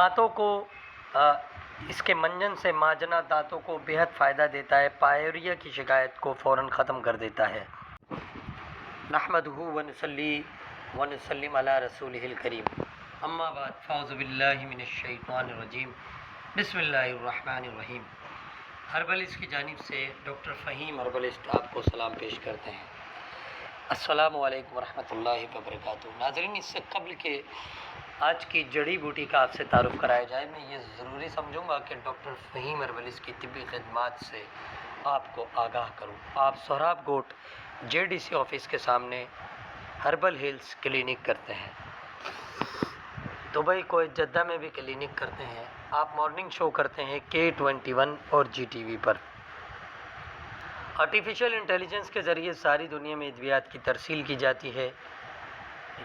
दांतों को इसके मंजन से माजना दांतों को बेहद फ़ायदा देता है। पायरिया की शिकायत को फ़ौरन ख़त्म कर देता है। नहमदुहु व नुसल्ली व नुसल्लिम अला रसूलिहिल करीम, अम्मा बाद, फ़ाउज़ु बिल्लाहि मिनश शैतानिर रजीम, बिस्मिल्लाहिर रहमानिर रहीम। हर्बलिस्ट की जानिब से डॉक्टर फ़हीम हर्बलिस्ट आपको सलाम पेश करते हैं। अस्सलामु अलैकुम वरहमतुल्लाहि वबरकातुहू। नाज़रीन, इससे कबल के आज की जड़ी बूटी का आपसे तारुफ़ कराया जाए, मैं ये ज़रूरी समझूंगा कि डॉक्टर फ़हीम हर्बलिस्ट की तिब्बी खिदमात से आपको आगाह करूं। आप सोहराब गोट JDC ऑफ़िस के सामने हर्बल हिल्स क्लिनिक करते हैं। दुबई कोएत जद्दा में भी क्लिनिक करते हैं। आप मॉर्निंग शो करते हैं K21 और GTV पर। आर्टिफिशियल इंटेलिजेंस के ज़रिए सारी दुनिया में अद्वियात की तरसील की जाती है।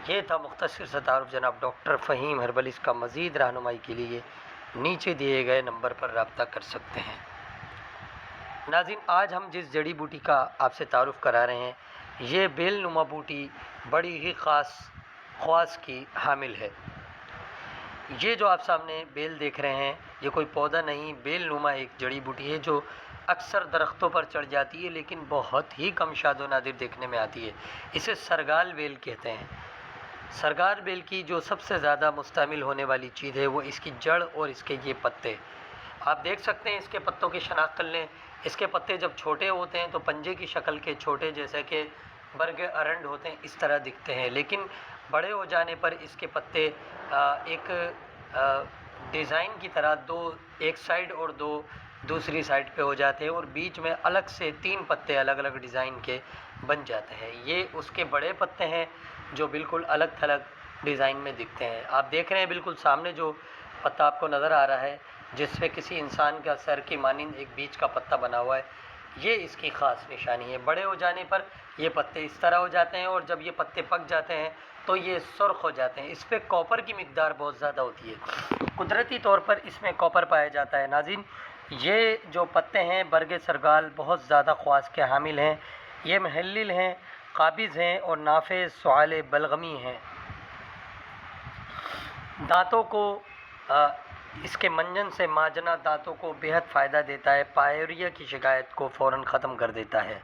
ये था मुख्तसर सा तारुफ़। जनाब डॉक्टर फ़हीम हर्बलिस्ट का मज़ीद रहनुमाई के लिए नीचे दिए गए नंबर पर रब्ता कर सकते हैं। नाज़रीन, आज हम जिस जड़ी बूटी का आपसे तारुफ़ करा रहे हैं, ये बेल नुमा बूटी बड़ी ही ख़ास ख़वास की हामिल है। ये जो आप सामने बेल देख रहे हैं, ये कोई पौधा नहीं, बेल नुमा एक जड़ी बूटी है जो अक्सर दरख्तों पर चढ़ जाती है, लेकिन बहुत ही कम शादो नादिर देखने में आती है। इसे सरगाल बेल कहते हैं। सरगाल बेल की जो सबसे ज़्यादा मुस्तमिल होने वाली चीज़ है वो इसकी जड़ और इसके ये पत्ते। आप देख सकते हैं, इसके पत्तों की शनाख्त कर लें। इसके पत्ते जब छोटे होते हैं तो पंजे की शक्ल के छोटे, जैसे कि बर्ग अरंड होते हैं, इस तरह दिखते हैं, लेकिन बड़े हो जाने पर इसके पत्ते एक डिज़ाइन की तरह दो एक साइड और दो दूसरी साइड पे हो जाते हैं और बीच में अलग से 3 पत्ते अलग अलग डिज़ाइन के बन जाते हैं। ये उसके बड़े पत्ते हैं जो बिल्कुल अलग थलग डिज़ाइन में दिखते हैं। आप देख रहे हैं बिल्कुल सामने जो पत्ता आपको नज़र आ रहा है, जिसमें किसी इंसान का सर की मानिंद एक बीच का पत्ता बना हुआ है, ये इसकी ख़ास निशानी है। बड़े हो जाने पर ये पत्ते इस तरह हो जाते हैं और जब ये पत्ते पक जाते हैं तो ये सुर्ख हो जाते हैं। इस पर कॉपर की मिक़दार बहुत ज़्यादा होती है। कुदरती तौर पर इसमें कॉपर पाया जाता है। नाज़रीन, ये जो पत्ते हैं बरगे सरगाल बहुत ज़्यादा ख़वास के हामिल हैं। ये महल्लिल हैं, काबिज़ हैं और नाफ़े सुआल बलगमी हैं। दांतों को इसके मंजन से माजना दांतों को बेहद फ़ायदा देता है। पायरिया की शिकायत को फ़ौरन ख़त्म कर देता है।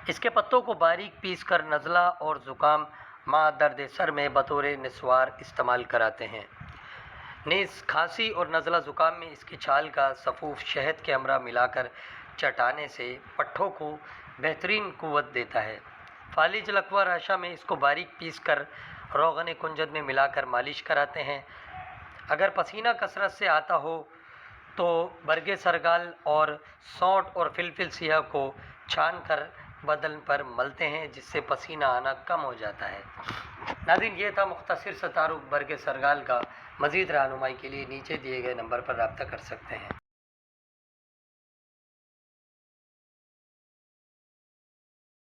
इसके पत्तों को बारीक पीस कर नज़ला और ज़ुकाम माँ दर्द सर में बतौर निस्वार इस्तेमाल कराते हैं। नीज़ खांसी और नज़ला ज़ुकाम में इसकी छाल का सफ़ूफ शहद के हमरा मिलाकर चटाने से पट्ठों को बेहतरीन क़ुव्वत देता है। फालिज लकवा राशा में इसको बारीक पीस कर रोगन कुंजद में मिलाकर मालिश कराते हैं। अगर पसीना कसरत से आता हो तो बरगे सरगाल और सौंठ और फिलफिल सिया को छान कर बदन पर मलते हैं, जिससे पसीना आना कम हो जाता है। नाज़रीन, ये था मुख्तसर सा तारुफ़ बरगे सरगाल का। मज़ीद रहनुमाई के लिए नीचे दिए गए नंबर पर रब्ता कर सकते हैं।